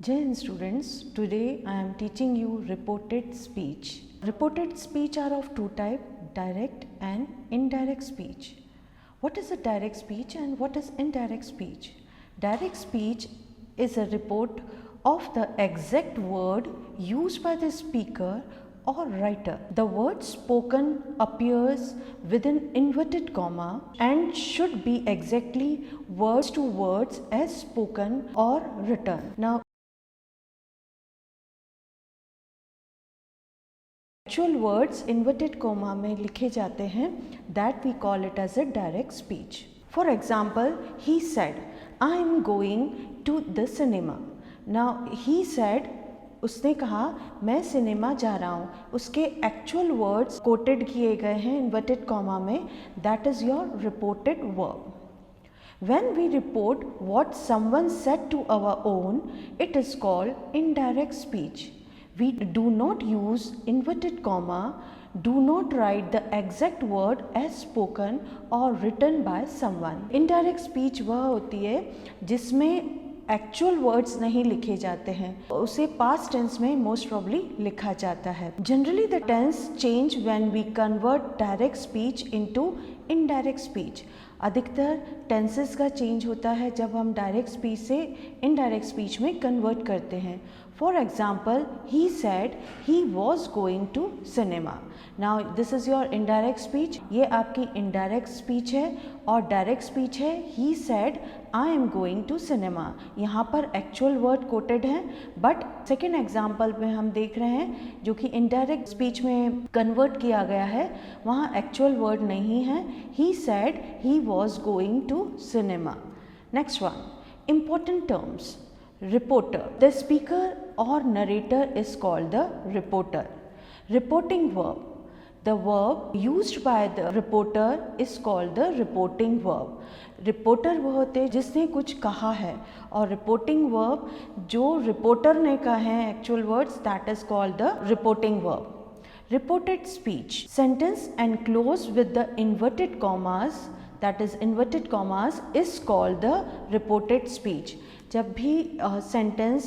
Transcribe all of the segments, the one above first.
Jai students, today I am teaching you reported speech. Reported speech are of two types, direct and indirect speech. What is a direct speech and what is indirect speech? Direct speech is a report of the exact word used by the speaker or writer. The word spoken appears within inverted comma and should be exactly words to words as spoken or written. Now, actual words inverted comma में लिखे जाते हैं, that we call it as a direct speech. For example, he said I am going to the cinema. Now he said, उसने कहा मैं cinema जा रहा हूँ. उसके एक्चुअल वर्ड्स कोटेड किए गए हैं इन्वर्टेड कॉमा में, that is your reported verb. When we report what someone said to our own, it is called indirect speech. We do not use inverted comma, do not write the exact word as spoken or written by someone. Indirect speech वह होती है जिसमें actual words नहीं लिखे जाते हैं, उसे past tense में मोस्ट प्रॉब्ली लिखा जाता है. Generally the tense change when we convert direct speech into indirect speech. अधिकतर टेंसेस का चेंज होता है जब हम डायरेक्ट स्पीच से इनडायरेक्ट स्पीच में कन्वर्ट करते हैं. For example, he said he was going to cinema. Now this is your indirect speech. ये आपकी इनडायरेक्ट स्पीच है और डायरेक्ट स्पीच है he said I am going to cinema. यहाँ पर एक्चुअल वर्ड कोटेड हैं, बट सेकेंड एग्जाम्पल में हम देख रहे हैं जो कि इनडायरेक्ट स्पीच में कन्वर्ट किया गया है, वहाँ एक्चुअल वर्ड नहीं है. He said he was going to cinema. Next one, important terms. Reporter. The speaker or narrator is called the reporter. Reporting verb. The verb used by the reporter is called the reporting verb. Reporter वो होते हैं जिसने कुछ कहा है, और reporting verb जो reporter ने कहा है actual words, that is called the reporting verb. Reported speech. Sentence enclosed with the inverted commas, that is inverted commas, is called the reported speech. जब भी सेंटेंस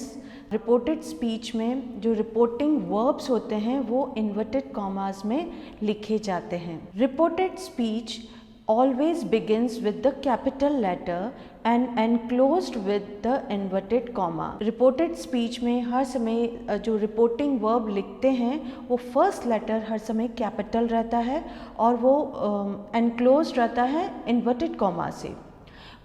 रिपोर्टेड स्पीच में जो reporting verbs होते हैं वो इन्वर्टेड कॉमास में लिखे जाते हैं. Reported speech always begins with the capital letter and enclosed with the inverted comma. Reported speech में हर समय जो रिपोर्टिंग वर्ब लिखते हैं वो फर्स्ट लेटर हर समय कैपिटल रहता है और वो enclosed रहता है इन्वर्टेड कॉमा से.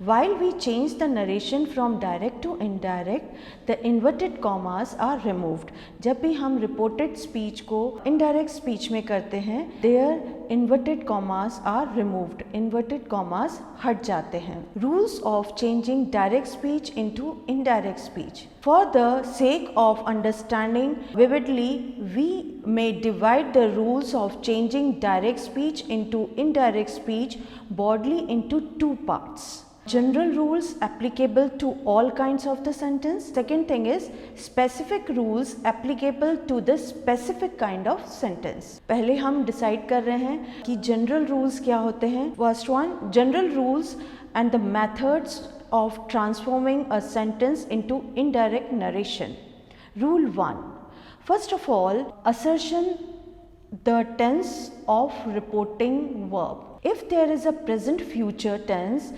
While we change the narration from direct to indirect, the inverted commas are removed. जब भी हम reported speech को indirect speech में करते हैं, their inverted commas are removed. Inverted commas हट जाते हैं. Rules of changing direct speech into indirect speech. For the sake of understanding vividly, we may divide the rules of changing direct speech into indirect speech broadly into two parts. General rules applicable to all kinds of the sentence. Second thing is specific rules applicable to the specific kind of sentence. पहले हम decide कर रहे हैं कि general rules क्या होते हैं. First one, general rules and the methods of transforming a sentence into indirect narration. Rule 1. First of all, assertion the tense of reporting verb. If there is a present future tense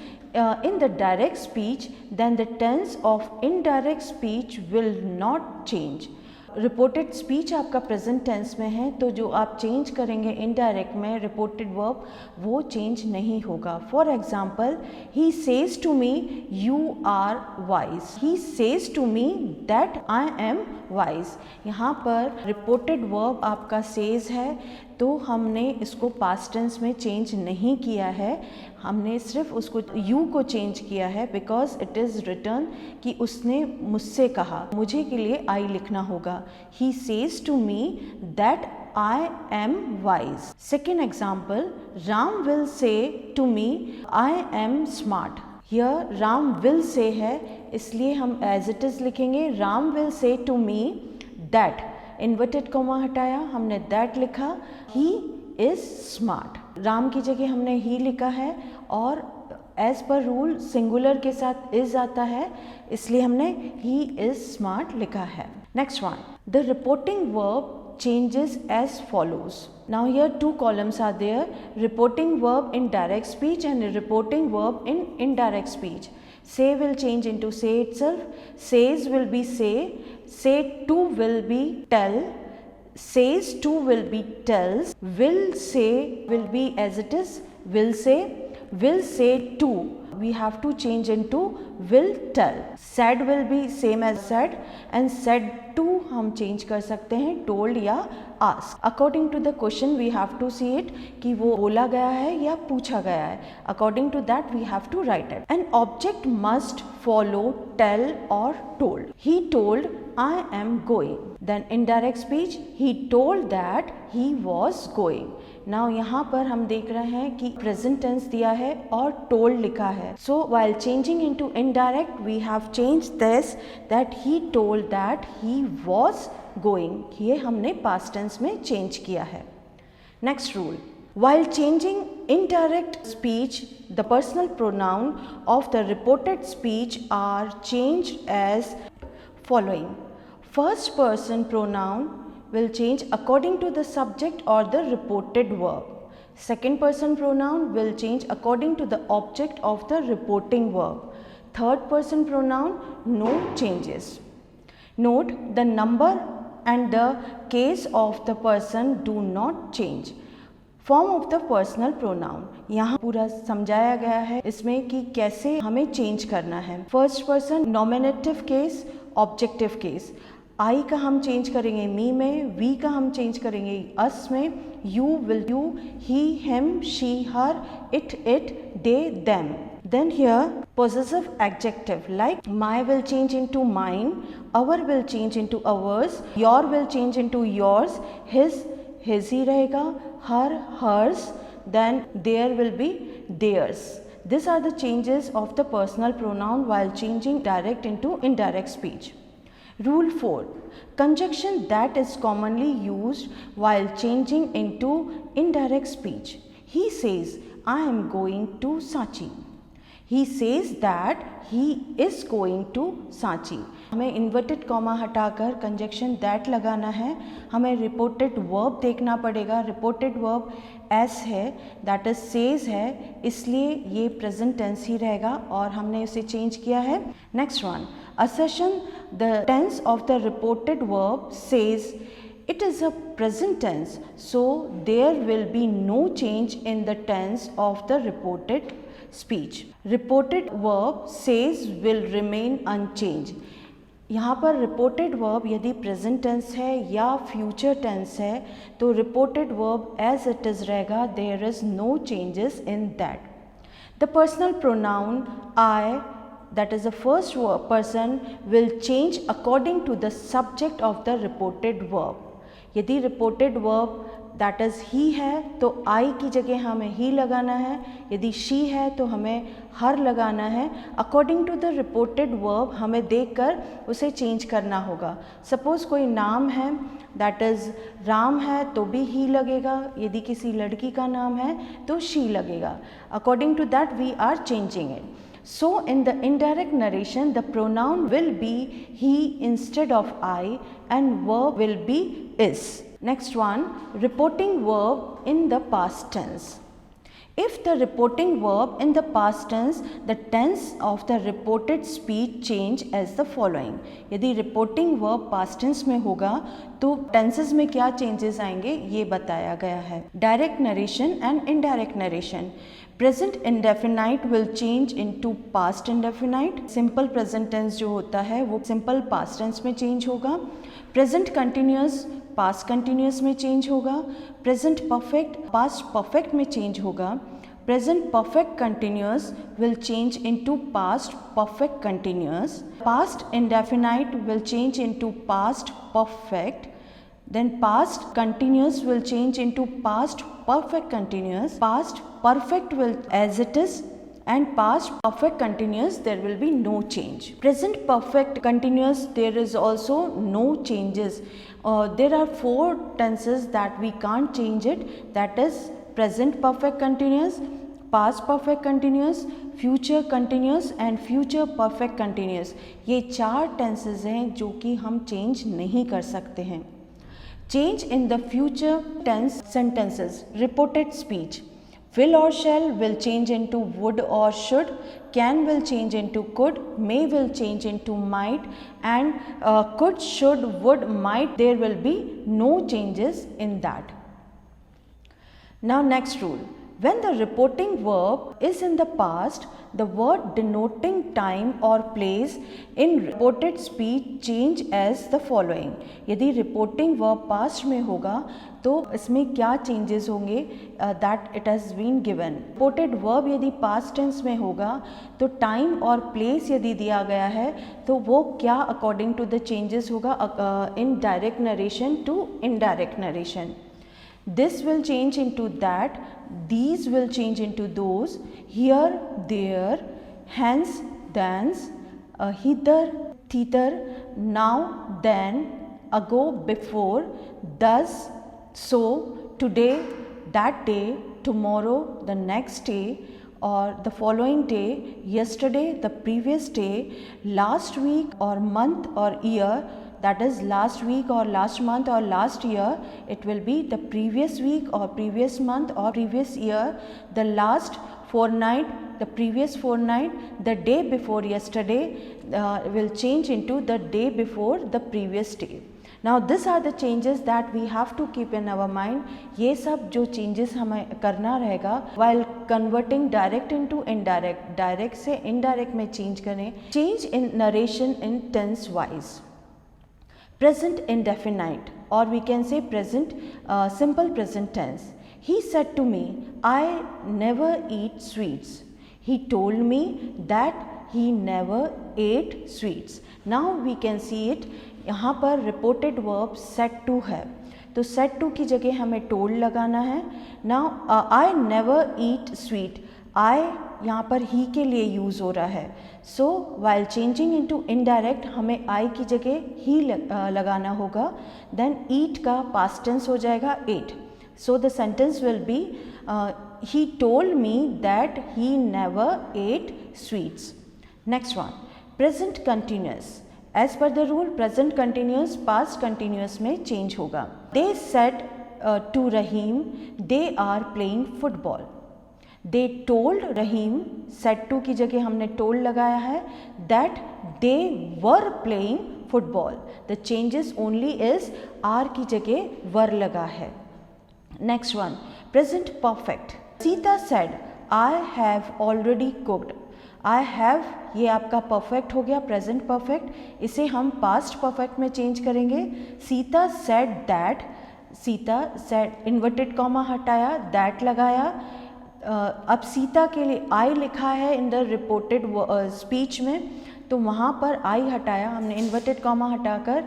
in the direct speech, then the tense of indirect speech will not change. Reported speech आपका present tense में है, तो जो आप change करेंगे indirect में reported verb वो change नहीं होगा. For example, he says to me you are wise. He says to me that I am wise. यहाँ पर रिपोर्टेड वर्ब आपका सेज है, तो हमने इसको पास्ट टेंस में चेंज नहीं किया है, हमने सिर्फ उसको यू को चेंज किया है बिकॉज इट इज़ रिटर्न कि उसने मुझसे कहा, मुझे के लिए आई लिखना होगा. He says to me that I am wise. Second example, Ram will say to me I am smart. Here Ram will say है, इसलिए हम एज इट इज़ लिखेंगे. Ram will say to me that, inverted comma हटाया, हमने that लिखा. He is smart. Ram की जगह हमने ही लिखा है और एज पर रूल सिंगुलर के साथ इज आता है, इसलिए हमने ही इज स्मार्ट लिखा है। Next one, the reporting verb changes as follows. Now here two columns are there, reporting verb in direct speech and reporting verb in indirect speech. Say will change into say itself, says will be say to will be tell, says to will be tells, will say will be as it is, will say to we have to change into will tell, said will be same as said and said to हम change कर सकते हैं told या ask. According to the question we have to see it कि वो बोला गया है या पूछा गया है. According to that we have to write it. An object must follow tell or told. He told I am going. Then indirect speech, he told that he was going. Now यहाँ पर हम देख रहे हैं कि present tense दिया है और told लिखा है. So while changing into indirect, we have changed this that he told that he was going. ये हमने past tense में change किया है. Next rule. While changing indirect speech, the personal pronoun of the reported speech are changed as following. First person pronoun will change according to the subject or the reported verb. Second person pronoun will change according to the object of the reporting verb. Third person pronoun, no changes. Note the number and the case of the person do not change. Form of the personal pronoun यहाँ पूरा समझाया गया है इसमें कि कैसे हमें change करना है. First person nominative case, objective case. I का हम चेंज करेंगे मी में, वी का हम चेंज करेंगे अस में, you will you, he him she her, it they them. Then here possessive adjective like my will change into mine, our will change into ours, your will change into yours, his ही रहेगा, her hers, then there will be theirs. These are the changes of the personal pronoun while changing direct into indirect speech. Rule 4. Conjunction that is commonly used while changing into indirect speech. He says, I am going to Sanchi. He says that he is going to Sanchi. हमें inverted comma हटाकर conjunction that लगाना है. हमें reported verb देखना पड़ेगा. Reported verb S है, that is says है, इसलिए ये प्रेजेंट टेंस ही रहेगा और हमने इसे चेंज किया है. Next one, assertion. The tense of the reported verb says it is a present tense, so there will be no change in the tense of the reported speech. Reported verb says will remain unchanged. यहाँ पर reported verb यदि present tense है या future tense है तो reported verb as it is रहेगा. There is no changes in that. The personal pronoun I, that is the first person, will change according to the subject of the reported verb. यदि reported verb that is he है तो I की जगह हमें he लगाना है. यदि she है तो हमें her लगाना है. According to the reported verb हमें देखकर उसे change करना होगा. Suppose कोई नाम है that is राम है तो भी he लगेगा. यदि किसी लड़की का नाम है तो she लगेगा. According to that we are changing it. So in the indirect narration the pronoun will be he instead of I and verb will be is. Next one, reporting verb in the past tense. If the reporting verb in the past tense, the tense of the reported speech change as the following. यदि reporting verb past tense में होगा तो tenses में क्या changes आएंगे ये बताया गया है. Direct narration and indirect narration. Present indefinite will change into past indefinite. Simple present tense जो होता है वो simple past tense में change होगा. Present continuous past continuous में change होगा. Present perfect past perfect में change होगा. Present perfect continuous will change into past perfect continuous. Past indefinite will change into past perfect. Then past continuous will change into past perfect continuous. Past perfect will as it is and past perfect continuous there will be no change. Present perfect continuous there is also no changes. There are 4 tenses that we can't change it, that is present perfect continuous, past perfect continuous, future continuous and future perfect continuous. ये 4 tenses हैं जो कि हम change नहीं कर सकते हैं। Change in the future tense sentences, reported speech, will or shall will change into would or should, can will change into could, may will change into might, and could, should, would, might, there will be no changes in that. Now next rule, when the reporting verb is in the past, the word denoting time or place in reported speech change as the following. यदि reporting verb past में होगा तो इसमें क्या changes होंगे that it has been given. Reported verb यदि past tense में होगा तो time और place यदि दिया गया है तो वो क्या according to the changes होगा in direct narration to indirect narration. This will change into that, these will change into those, here, there, hence, thence, hither, thither, now, then, ago, before, thus, so, today, that day, tomorrow, the next day, or the following day, yesterday, the previous day, last week or month or year, that is last week or last month or last year, it will be the previous week or previous month or previous year, the last fortnight, the previous fortnight, the day before yesterday will change into the day before the previous day. Now these are the changes that we have to keep in our mind. ये सब जो changes हमें करना रहेगा while converting direct into indirect, direct से indirect में change करें. Change in narration in tense wise. Present indefinite, or we can say present simple present tense. He said to me, I never eat sweets. He told me that he never ate sweets. Now we can see it. यहाँ पर reported verb said to है तो said to की जगह हमें told लगाना है. Now I never eat sweet. I यहाँ पर he के लिए यूज़ हो रहा है. So while changing into indirect हमें I की जगह he लगाना होगा. Then eat का past tense हो जाएगा ate. So the sentence will be he told me that he never ate sweets. Next one, present continuous. As per the rule, present continuous past continuous में change होगा. They said to Rahim they are playing football. They told Rahim, said to की जगह हमने told लगाया है, that they were playing football. The changes only is are की जगह were लगा है. Next one, present perfect. Sita said, I have already cooked. I have ये आपका perfect हो गया present perfect. इसे हम past perfect में change करेंगे. Sita said that. Sita said inverted comma हटाया, that लगाया. अब सीता के लिए आई लिखा है इन द रिपोर्टेड स्पीच में तो वहाँ पर आई हटाया हमने इन्वर्टेड कॉमा हटाकर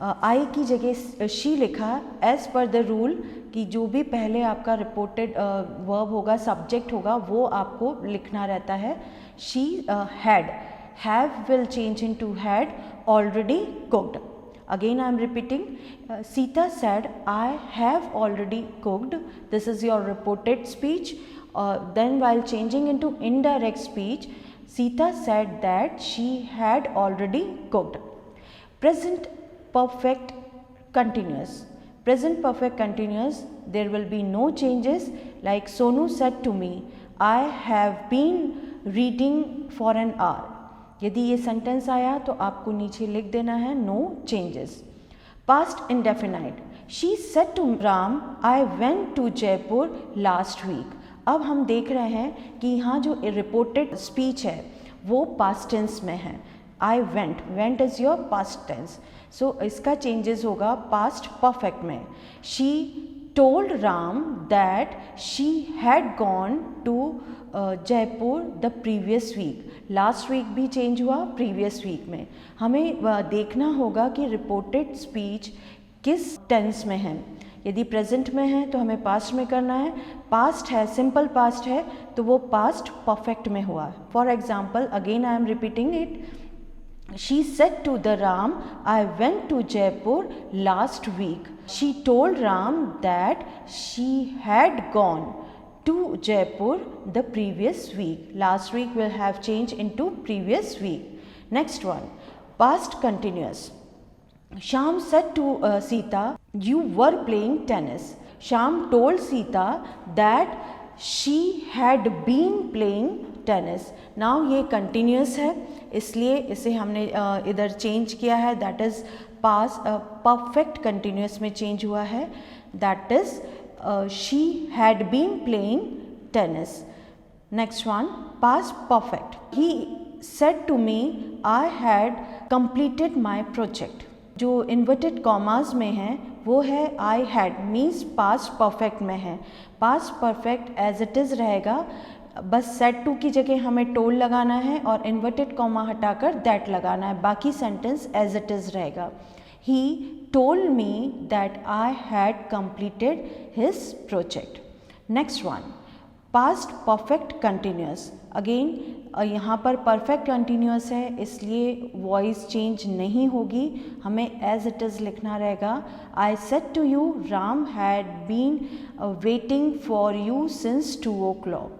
आई की जगह शी लिखा. एज पर द रूल कि जो भी पहले आपका रिपोर्टेड वर्ब होगा सब्जेक्ट होगा वो आपको लिखना रहता है. She had, have will change into had, already cooked. Again I am repeating, Sita said I have already cooked. This is your reported speech. Then while changing into indirect speech, Sita said that she had already cooked. Present perfect continuous. Present perfect continuous, there will be no changes. Like Sonu said to me, I have been reading for an hour. यदि ये sentence आया तो आपको नीचे लिख देना है no changes. Past indefinite. She said to Ram I went to Jaipur last week. अब हम देख रहे हैं कि यहाँ जो रिपोर्टेड स्पीच है वो पास्ट टेंस में है. I went, went is your past tense. So इसका चेंजेस होगा पास्ट परफेक्ट में. She told Ram that she had gone to Jaipur the previous week. Last week भी change हुआ previous week में. हमें देखना होगा कि reported speech किस tense में है. यदि present में है तो हमें past में करना है. past है, simple past है तो वो past perfect में हुआ. For example, again I am repeating it. She said to the Ram, I went to Jaipur last week. She told Ram that she had gone to Jaipur the previous week. Last week will have changed into previous week. Next one, past continuous. Shyam said to Sita, you were playing tennis. Shyam told Sita that she had been playing tennis. Now ये continuous है, इसलिए इसे हमने इधर change किया है, that is past perfect continuous में change हुआ है, that is she had been playing tennis. Next one, past perfect. He said to me I had completed my project. जो inverted commas में है वो है I had, means past perfect में है. past perfect as it is रहेगा, बस said to की जगह हमें told लगाना है और inverted comma हटाकर that लगाना है, बाकी sentence as it is रहेगा. He told me that I had completed his project. Next one, past perfect continuous. Again यहाँ पर perfect continuous है, इसलिए voice change नहीं होगी, हमें as it is लिखना रहेगा. I said to you Ram had been waiting for you since 2 o'clock.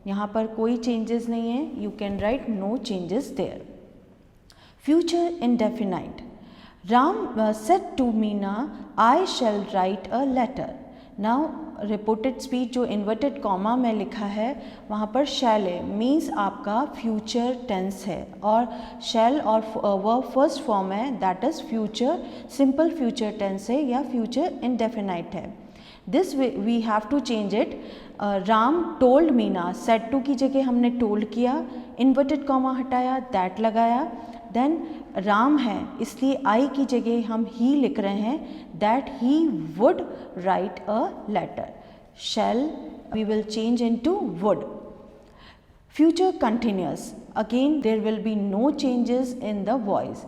यहाँ पर कोई changes नहीं है, you can write no changes there. Future indefinite. Ram said to Meena, I shall write a letter. Now reported speech जो inverted comma में लिखा है वहाँ पर shall है, means आपका future tense है, और shall और verb first form है, that is future simple future tense है या future indefinite है. This we have to change it. Ram told Meena, said to की जगह हमने told किया, inverted comma हटाया, that लगाया, then राम है इसलिए I की जगह हम he लिख रहे हैं, that he would write a letter. Shall we will change into would. Future continuous. Again there will be no changes in the voice.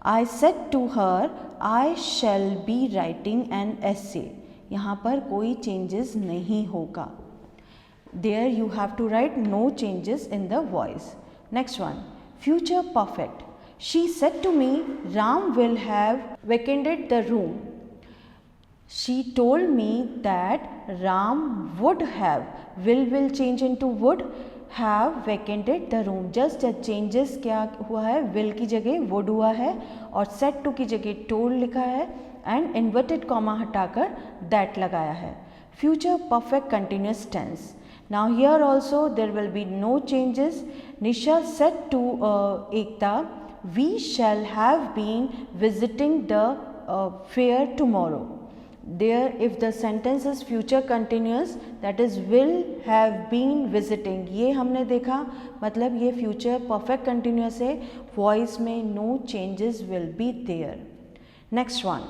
I said to her I shall be writing an essay. यहाँ पर कोई changes नहीं होगा. There you have to write no changes in the voice. Next one, future perfect. She said to me Ram will have vacated the room. She told me that Ram would have, will change into would, have vacated the room. Just changes क्या हुआ है, will की जगह would हुआ है और said to की जगह told लिखा है and inverted comma हटाकर that लगाया है. Future perfect continuous tense. Now here also there will be no changes. Nisha said to Ekta, we shall have been visiting the fair tomorrow. There if the sentence is future continuous, that is will have been visiting, ये हमने देखा, मतलब ये future perfect continuous है, voice में no changes will be there. Next one,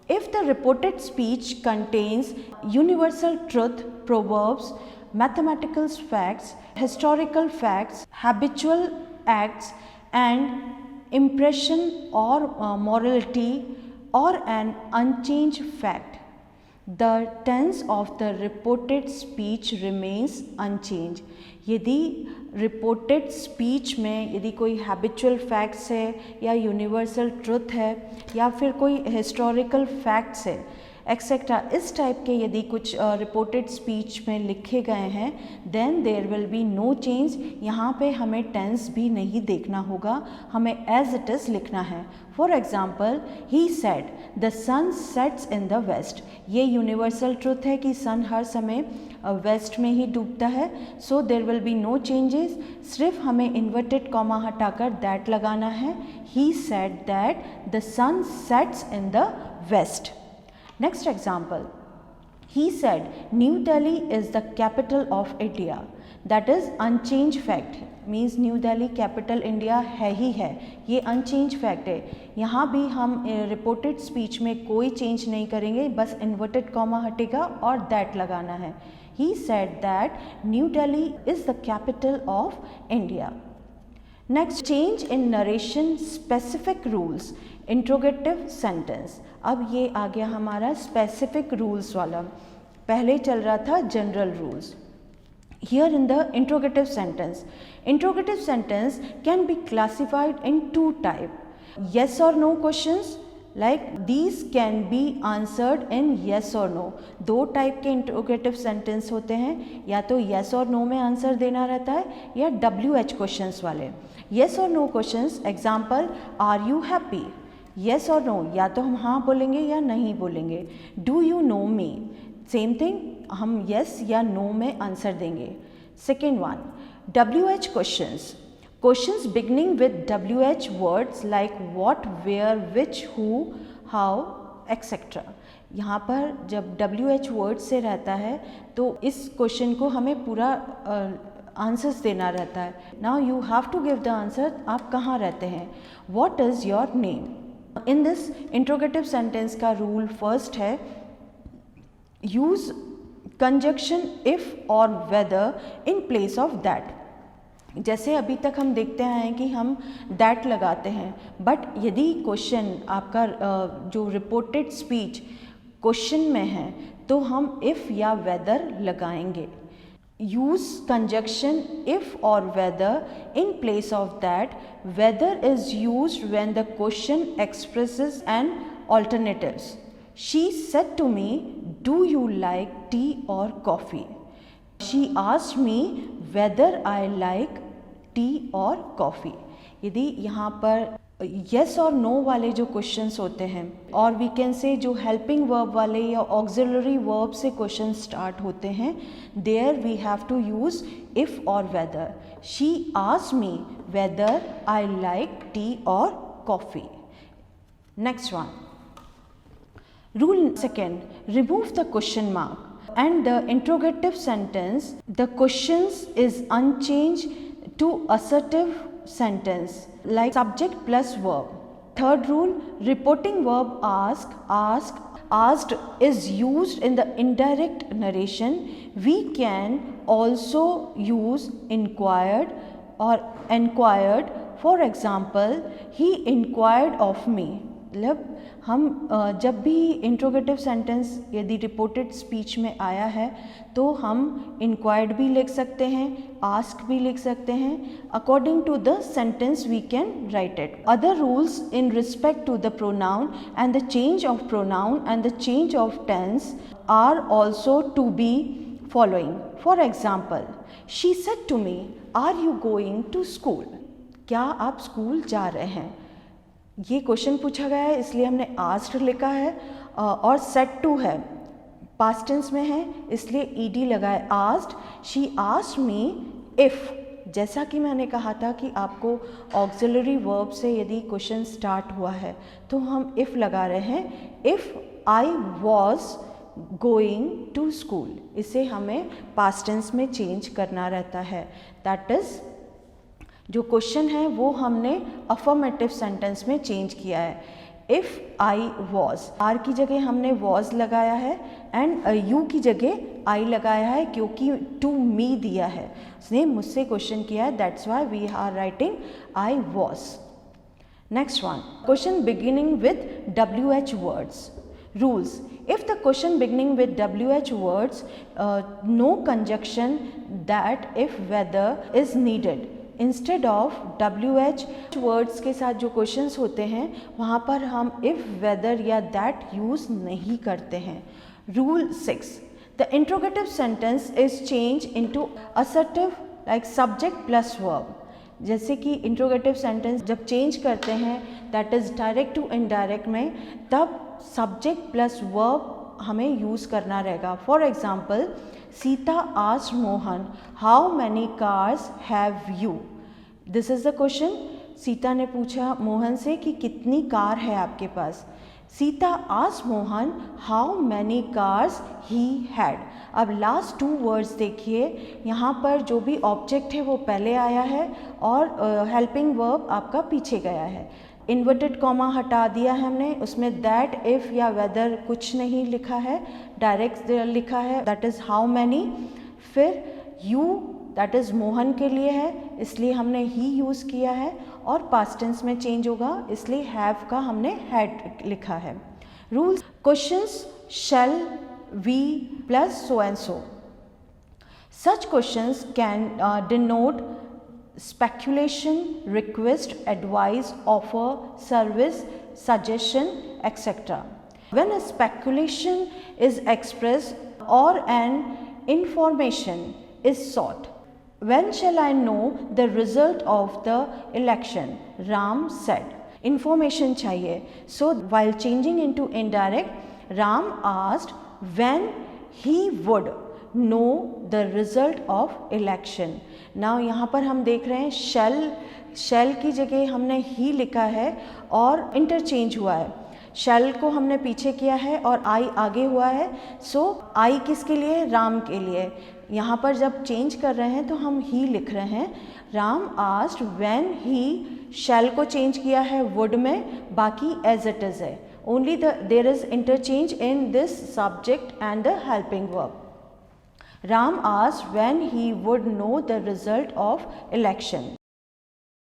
if the reported speech contains universal truth, proverbs, mathematical facts, historical facts, habitual acts and impression or morality or an unchanged fact, the tense of the reported speech remains unchanged. यदि reported speech में यदि कोई habitual facts है या universal truth है या फिर कोई historical facts है एक्सेट्रा, इस टाइप के यदि कुछ रिपोर्टेड स्पीच में लिखे गए हैं, then there will be no change. यहाँ पे हमें टेंस भी नहीं देखना होगा, हमें एज इट इज़ लिखना है. For example, he said the sun sets in the west. ये यूनिवर्सल ट्रुथ है कि सन हर समय वेस्ट में ही डूबता है, so there will be no changes. सिर्फ हमें इन्वर्टेड कॉमा हटाकर दैट लगाना है. He said that the sun sets in the west. Next example, he said New Delhi is the capital of India. That is unchanged fact, means New Delhi capital India है ही है, ये unchanged fact है. यहाँ भी हम reported speech में कोई change नहीं करेंगे, बस inverted comma हटेगा और that लगाना है. He said that New Delhi is the capital of India. Next, change in narration specific rules. Interrogative sentence. अब ये आ गया हमारा स्पेसिफिक रूल्स वाला, पहले चल रहा था general rules. Here in the interrogative sentence can be classified in 2 type. Yes और no questions like these can be answered in yes और नो। दो टाइप के इंट्रोगेटिव सेंटेंस होते हैं, या तो येस और नो में आंसर देना रहता है या WH क्वेश्चंस वाले। येस और no questions, example are you happy, yes और नो, या तो हम हाँ बोलेंगे या नहीं बोलेंगे। Do you know me, same thing, हम येस या नो में आंसर देंगे। Second one, WH questions, questions beginning with WH words like what, where, which, who, how, etcetera. यहाँ पर जब WH वर्ड से रहता है तो इस क्वेश्चन को हमें पूरा आंसर्स देना रहता है। Now you have to give the answer, आप कहाँ रहते हैं, what is your name. In this interrogative sentence का रूल फर्स्ट है, यूज कंजक्शन इफ और whether in place of that. जैसे अभी तक हम देखते आए हैं कि हम दैट लगाते हैं, बट यदि क्वेश्चन आपका जो रिपोर्टेड स्पीच क्वेश्चन में है तो हम इफ़ या वेदर लगाएंगे। यूज कंजक्शन इफ और whether in place of that. Whether is used when the question expresses an alternatives. She said to me, do you like tea और coffee. She asked me whether I like tea और coffee. यदि यहाँ पर yes और no वाले जो questions होते हैं, और वी कैन से जो हेल्पिंग वर्ब वाले या ऑक्सिलरी वर्ब से क्वेश्चन स्टार्ट होते हैं, there we have to use if और whether. She asked me whether I like tea और coffee. Next one, rule second, remove the question mark and the interrogative sentence, the questions is unchanged to assertive sentence like subject plus verb. Third rule, reporting verb ask, asked is used in the indirect narration. We can also use inquired or enquired. For example, he inquired of me. मतलब हम जब भी interrogative sentence यदि reported speech में आया है तो हम इंक्वायर्ड भी लिख सकते हैं, आस्क भी लिख सकते हैं। According to the sentence we can write it. Other rules in respect to the pronoun and the change of pronoun and the change of tense are also to be following. For example, she said to me, are you going to school. क्या आप school जा रहे हैं? ये question पूछा गया है इसलिए हमने आस्क्ड लिखा है, और सेड टू है, पास्ट टेंस में है इसलिए ईडी लगा है। Asked, she asked me if. जैसा कि मैंने कहा था कि आपको ऑक्सिलरी वर्ब से यदि क्वेश्चन स्टार्ट हुआ है तो हम इफ़ लगा रहे हैं। If I was going to school, इसे हमें पास्ट टेंस में चेंज करना रहता है। दैट इज़ जो क्वेश्चन है वो हमने अफर्मेटिव सेंटेंस में चेंज किया है। इफ़ आई वॉज, आर की जगह हमने वॉज लगाया है एंड यू की जगह आई लगाया है क्योंकि टू मी दिया है, उसने मुझसे क्वेश्चन किया है, that's why we are writing I was. Next one, question beginning with WH words. Rules, if the question beginning with WH words, no conjunction that, if, whether is needed. Instead of WH words के साथ जो questions होते हैं वहाँ पर हम if, whether या that use नहीं करते हैं। Rule 6, the interrogative sentence is change into assertive like subject plus verb. जैसे कि इंट्रोगेटिव सेंटेंस जब चेंज करते हैं that is direct to indirect में, तब सब्जेक्ट प्लस वर्ब हमें यूज़ करना रहेगा। For example, Sita asked Mohan, how many cars have you. This is the question. Sita ने पूछा मोहन से कि कितनी कार है आपके पास। Sita asked Mohan how many cars he had. अब लास्ट 2 वर्ड्स देखिए, यहाँ पर जो भी ऑब्जेक्ट है वो पहले आया है और हेल्पिंग वर्ब आपका पीछे गया है। इन्वर्टेड कॉमा हटा दिया है हमने, उसमें दैट, इफ़ या वेदर कुछ नहीं लिखा है, डायरेक्ट लिखा है दैट इज़ हाउ मैनी। फिर यू दैट इज़ मोहन के लिए है इसलिए हमने ही यूज़ किया है, और पास्ट टेंस में चेंज होगा इसलिए हैव का हमने हैड लिखा है। Rules, questions shall, we plus so and so. Such questions can denote speculation, request, advice, offer, service, suggestion, etc. When a speculation is expressed or an information is sought, when shall I know the result of the election? Ram said. Information चाहिए. So while changing into indirect, Ram asked when he would know the result of election. Now यहाँ पर हम देख रहे हैं shall की जगह हमने he लिखा है और इंटरचेंज हुआ है. शैल को हमने पीछे किया है और आई आगे हुआ है. सो आई किसके लिए? राम के लिए. यहाँ पर जब चेंज कर रहे हैं तो हम ही लिख रहे हैं. Ram asked when he, shall को चेंज किया है वुड में, बाकी एज इट इज़ है. Only there is interchange in this subject and the helping verb. Ram asked when he would know the result of election.